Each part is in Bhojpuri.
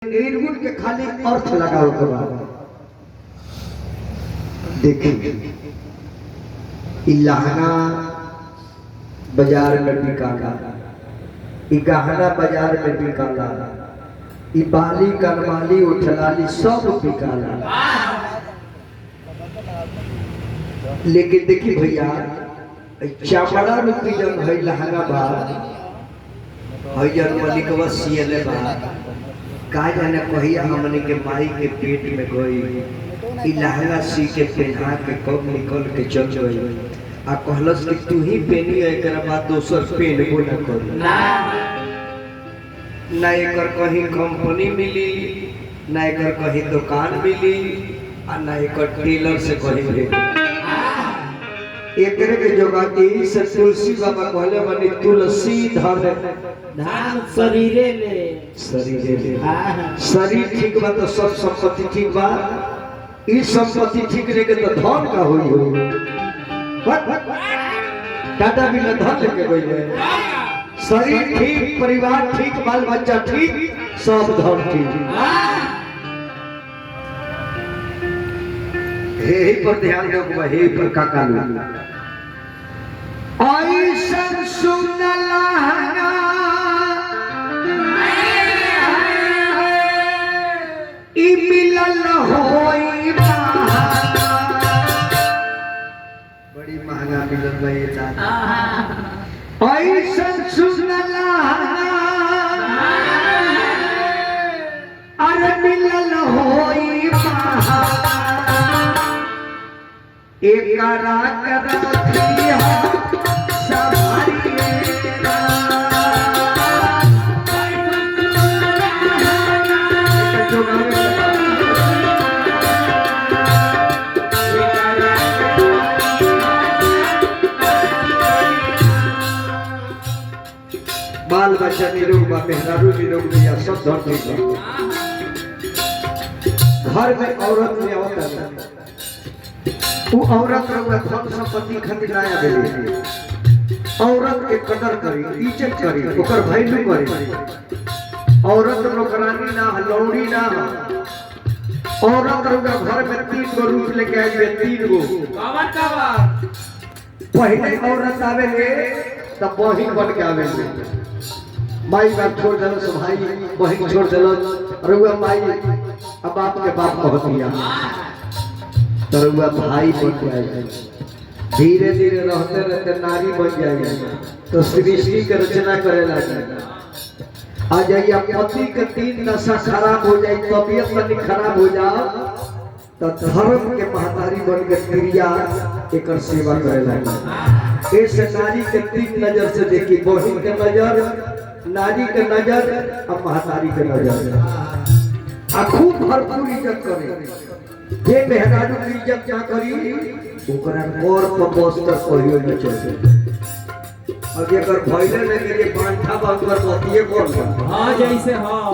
निर्गुण के खाली अर्थ लगाओ के बाद देखिए इलाहना बाजार में बिकाला, गहना बाजार में बिकाला, बाली कनमाली उठलाली सब बिकाला। लेकिन देखिए भैया चमड़ा रूपी जब है लहंगा बा है जन मलिकवा सियले बा का जाने कहिया हमने के माई के पेट में गई लहंगा सी के पहना के कब निकल के चल गई आ कहलस कि तू ही पहनी है एकरा बाद दोसर पहनबो न कर ना एकर कहीं कंपनी मिली ना एकर कहीं दुकान मिली आ ना एकर टेलर से कहीं मिली। एकरे के जोगाती से तुलसी बाबा कहले बनी तुलसी धर धान शरीरे ले शरीर ठीक बा तो सब संपत्ति ठीक बा। इस संपत्ति ठीक रहे तो धन का होई दादा भी न धन लेके गई शरीर ठीक परिवार ठीक बाल बच्चा ठीक सब धन ठीक। हे पर ध्यान दो हे पर काका ऐसन सुनला मिलल होई बड़ी महंगा मिलल भाई ऐसन सुनला अरे मिलल होई एकरा करतिया बाल बच्चा निरोग बा मेहरारू निरोग दिया सब धन ठीक बा। घर में औरत में आवत वो औरत रउआ धन संपत्ति खातिर ना आवेली। औरत के कदर करी इज्जत करी ओकर वैल्यू करी। औरत नौकरानी ना लौड़ी ना औरत रउआ घर में 3 गो रूप लेके आइबे 3 गो पहले औरत आवेले तब बहिन बन के आवेले। माई बाप छोड़ देलस भाई बहन छोड़ देलस रउआ माई अब बाप के बाप कह दिया तरुआ भाई बन जाए। धीरे धीरे रहते रहते नारी बन जाए तो सृष्टि की रचना करे लगे। आ जाइए पति के 3 नशा खराब हो जाए तबियत तनी खराब हो जाओ तो धर्म के महतारी बन के क्रिया एक सेवा करे लगे। ऐसे नारी के 3 नजर से देखी बहन के नजर नारी के नजर और महतारी के नजर आ खूब भरपूर इज्जत करे। ये मेहरारू की इज्जत क्या करी ओकरा और पपोस्टर कहियो न चले। अब एकर भइले ने के बांठा बांधर बतिए कोन हां जैसे हां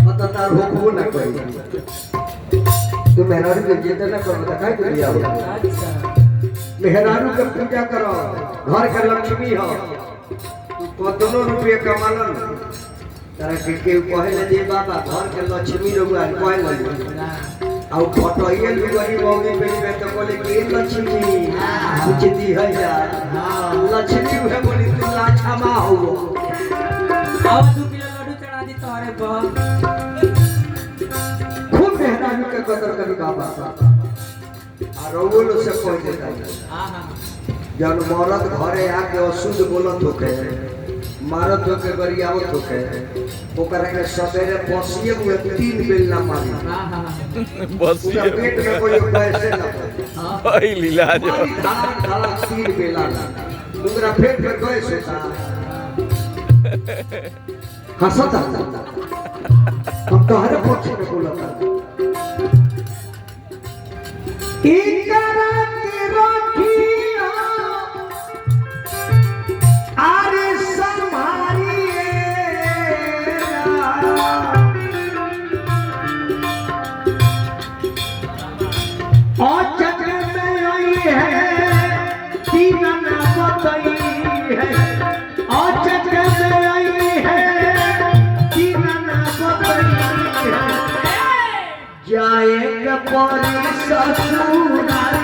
पता रोकबो न करी तो मेहरारू के इज्जत न कर त काहे दिया। मेहरारू के पूजा करो घर के लक्ष्मी हो कतनो रुपया कमालन तारा के कहले जे बाबा घर के लक्ष्मी रहुआ कहले आउ फटइए लुगरी मौगी पे तो बोले के लक्ष्मी कुछ दी है यार लक्ष्मी है बोली तू लाछा मा हो अब 2 किलो लड्डू चढ़ा दी तोरे पर खूब मेहरारू के कदर करी बाबा आ रउलो से कह देता हां जन मरद घरे आके अशुद्ध बोलत होके मारत होके गरियावत होके ओकरा के सवेरे बसिए हुए 3 बेल ना मारी बसिए पेट में कोई पैसे ना भाई लीला जो धारा 3 बेला ओकरा पेट में गए सोता हंसता हम तोहरे पक्ष में बोलता एकरा के रखिया आरे और चक्र में आई है 3 ना बताई है और चक्र में आई है 3 ना बताई है जाए के परी ससुराल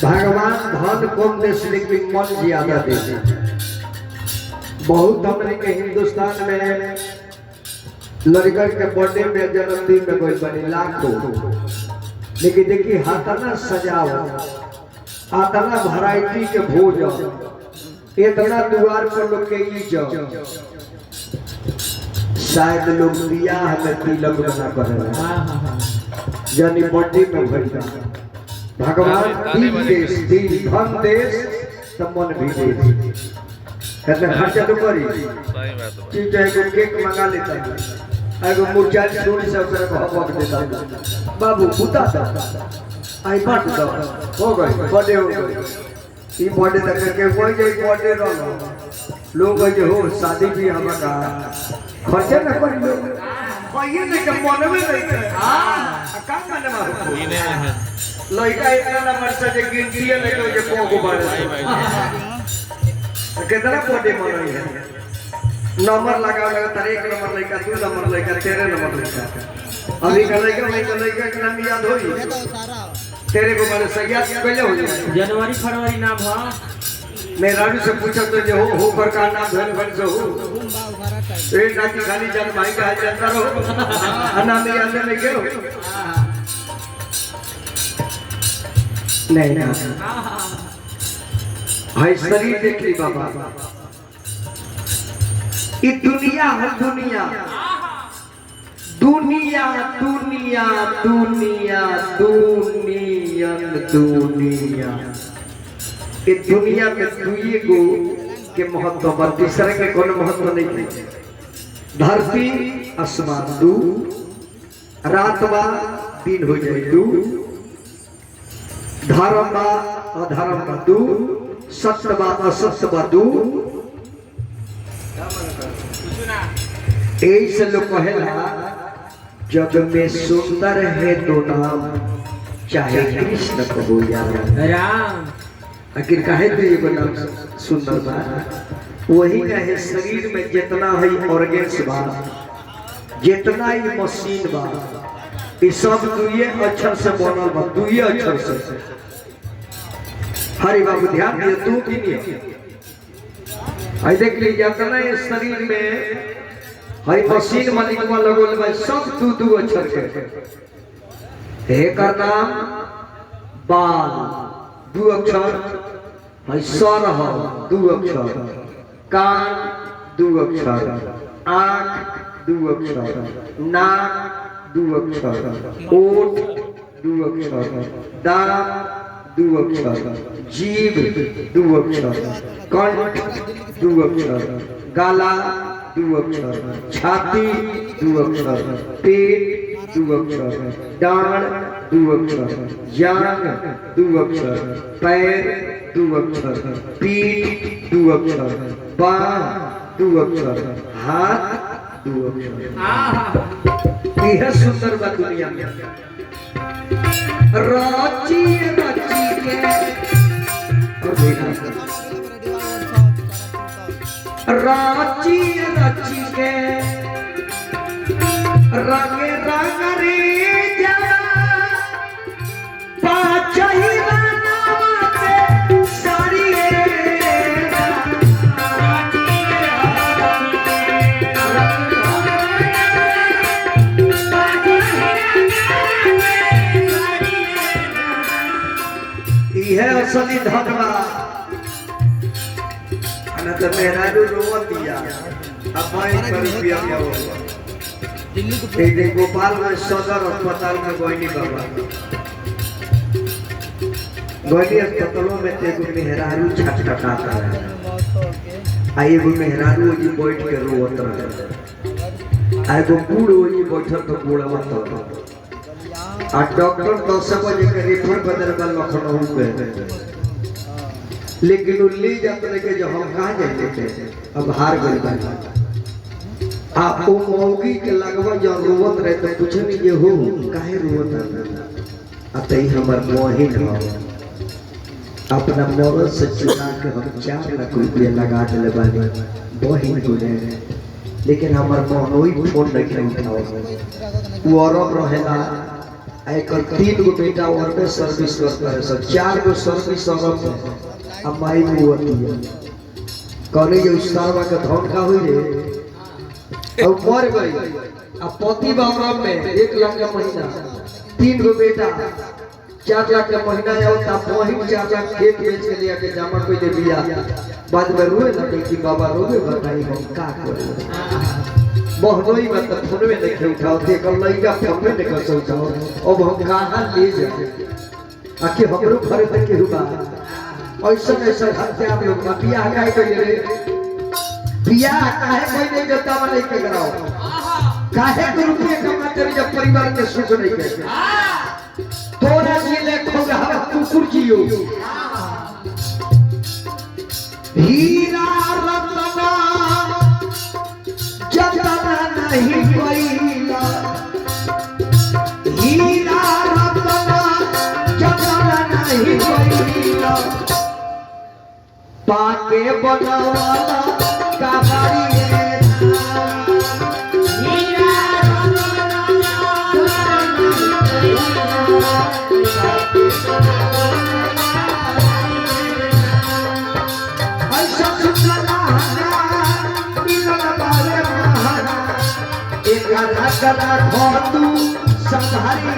भगवान धन कम देश लेकिन मन ज्यादा दे। बहुत हमने के हिंदुस्तान में लड़का के बर्थडे में जन्मदिन में कोई बनी लाखों, लेकिन देखिए हाथना सजावट, हाथना वैरायटी के भोजन, इतना द्वार पर लोग के इज्जत, शायद लोग बियाह में तिलक बना करे जानी बर्थडे में भइला। भगवान दिल देश दिल धन देश तो मन भी देश इतना खर्चा तो करी ठीक है। एगो केक मंगा लेता है, एगो मुरझाई छोड़ी से ओकरा को हक देता है, बाबू पुता था आई बात दो हो गई बर्थडे हो गई। ई बर्थडे तक के कोई जे बर्थडे रहो लोग जे हो शादी भी हमरा खर्चा न करी लोग कहिए नहीं के मन में नहीं करे। हां काम माने मारो लइका इतना नंबर से जे गिनतीए नहीं तो जे को बारे कितना बर्थडे मनई है। नंबर लगाओ एक नंबर लइका, 2 नंबर लइका, 13 नंबर लइका। अभी का लइका के नाम याद होई तेरे को मारे सैया पहले हो जाए जनवरी फरवरी नाम है। मैं राजू से पूछा तो जो हो कर का नाम धन भन से हो ए नाती खाली जन भाई का जानता रहो नाम याद में क्यों नहीं ना। हाय शरीर देख ली बाबा, ये दुनिया है दुनिया दुनिया दुनिया दुनिया दुनिया दुनिया। ये दुनिया में दुई गो के महत्व पर तीसरे के कोनो महत्व नहीं है। धरती आसमान दू, रात बा दिन हो जाए दू, धर्म बा अधर्म बा दू, सत्य बा असत्य बा दू। ऐसे लोग कहेला जग में सुंदर है दो नाम, चाहे कृष्ण कहो या राम। आखिर काहे तो ये नाम सुंदर बा? वही कहे शरीर में जितना है ऑर्गेन्स बा, जितना ही मशीन बा, ये सब दुइये अक्षर से बनल बा, दुइये अक्षर से। हरि बाबू ध्यान दियो तू की नहीं आई देख ली जितना ये शरीर में हरि मशीन मलिकवा लगोल बा, सब दू अक्षर के। एक नाम बाल 2 अक्षर, हई सर है 2 अक्षर, कान 2 अक्षर, आँख 2 अक्षर, नाक 2 अक्षर, ओठ 2 अक्षर, दांत 2 अक्षर, जीभ 2 अक्षर, कंठ 2 अक्षर, गाला 2 अक्षर, छाती 2 अक्षर, पेट 2 अक्षर, डांड 2 अक्षर, जांघ 2 अक्षर, पैर 2 अक्षर, पीठ 2 अक्षर, बाह 2 अक्षर, हाथ दू अक्षर आहा यह सुंदर बा दुनिया में राची राची के और देखा राची राची के रंग रंग रे जरा पाचही रानावा पे साड़ी यह असली धनवा अनंत मेहरारू रोवत दिया अब भाई पर रुपया क्या होगा दिल्ली गोपाल में सदर अस्पताल में गोइनी बाबा गोइनी अस्पतालों में एगो मेहरारू छटपटाता है आ एगो मेहरारू जी बैठ के रोवत रहे आ एगो बूढ़ जी बैठल तो बूढ़वा तो आ डॉक्टर 10 बजे के रेफर बदल बल लखनऊ पे लेकिन उ ले जाते के जो हम कहां जाते थे अब हार गए आ ओ मौगी के लगवा जो रोवत रहे तो कुछ नहीं ये हो काहे रोवत है आ तई हमर मोहिन हो अपना मोर से चुरा के हम 4 लाख रुपया लगा देले बानी बहिन गुने लेकिन हमर मोहनोई फोन नहीं उठाओ वो औरत रहेला एकर 3 गो बेटा और में सर्विस करता है सर 4 गो सर्विस और अब माई होती है कहने जो उस्तादवा का धन का हुई रे और मर गई अब पति बाबा में 1 लाख का महीना 3 गो बेटा 4 लाख का महीना आओ तब वही 4 लाख खेत बेच के लिया के जमा कोई दे दिया बाद में रोए लगे कि बाबा रोए बताई हम का करें बहनोई में तो फोन में नहीं उठाओ देख लइका फोन में नहीं सोचाओ अब हम कहां ले जाए आखिर हमरो घर तक के हुआ ऐसा ऐसा हत्या आप लोग बियाह काहे कइले रे बियाह काहे कोई नहीं देता वाले के कराओ काहे को रुपये कमाते जब परिवार के सुख नहीं के तोरा जिले खोगा कुकुर जियो हीरा रत्ना जतना नहीं कोइला हीरा रत्ना जतना नहीं कोइला पाके बनवाला कहारी हीरा रत्ना जतना नहीं ऐसा सुनला मिलन बाले महारा एक गला खो तू संधारी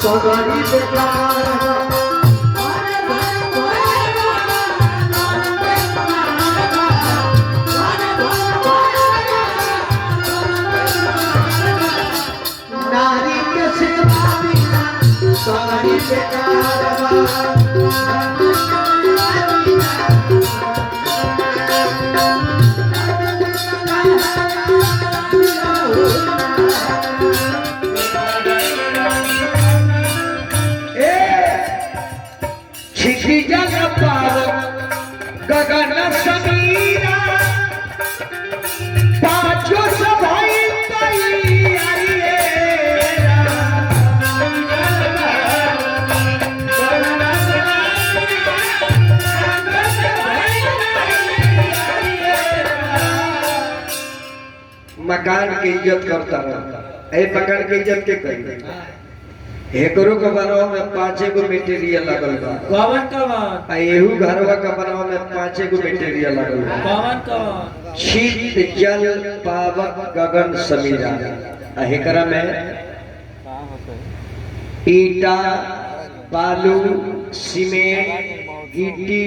सगरी नारी के सेवा बिना सगरी बेकार गगन समीरा पांचों सभाई मकान की इज्जत करता रहता ए मकान की इज्जत के करी एकरो के बनवा में 5 गो मटेरियल लगल बा कवन कवन आ एहू घरवा के बनवा में 5 गो मटेरियल लगल बा कवन कवन शीत जल पावक गगन समीरा आ एकरा में ईटा बालू सीमेंट गिट्टी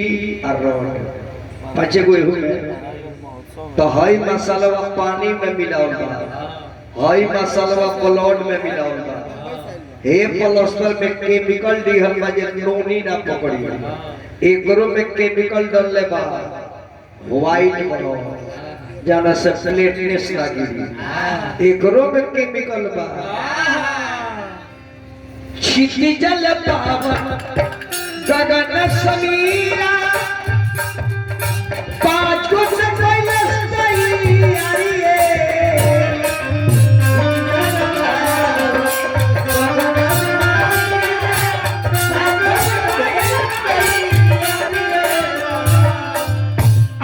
और रॉड 5 गो एहू में तो हई मसाला पानी में मिलावल बा हाई मसाला प्लॉट में मिलावल बा हे प्लास्टर में केमिकल दिहल बा जे नोनी ना पकड़ी एकरो में केमिकल डालले बा व्हाइट बनो जाना से प्लेटनेस लागी एकरो में केमिकल बा क्षिति जल पावन गगन समीरा पाँच को से पहले तैयारी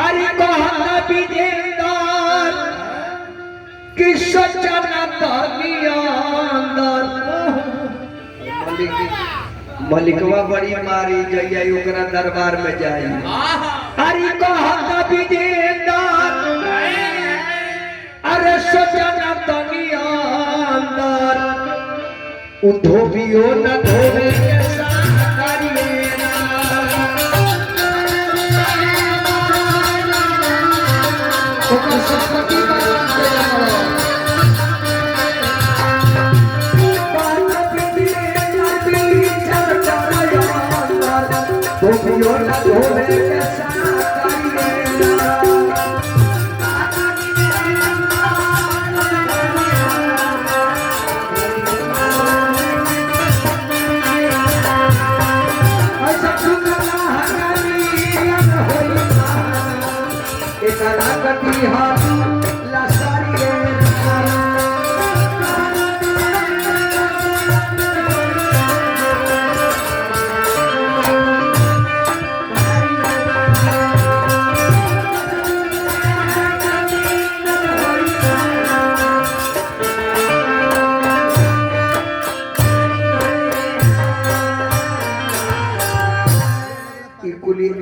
अरे कहना विजेंदर कि सचना मलिकवा बड़ी मारी जइया ओकरा दरबार में जाई अरे कहता विजेंदर अरे सजना तनिया अंदर उ धोबियो न धोबे के साथ करिए ओकर संपत्ति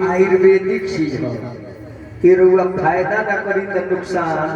आयुर्वेदिक चीज है, फायदा ना करी तो नुकसान।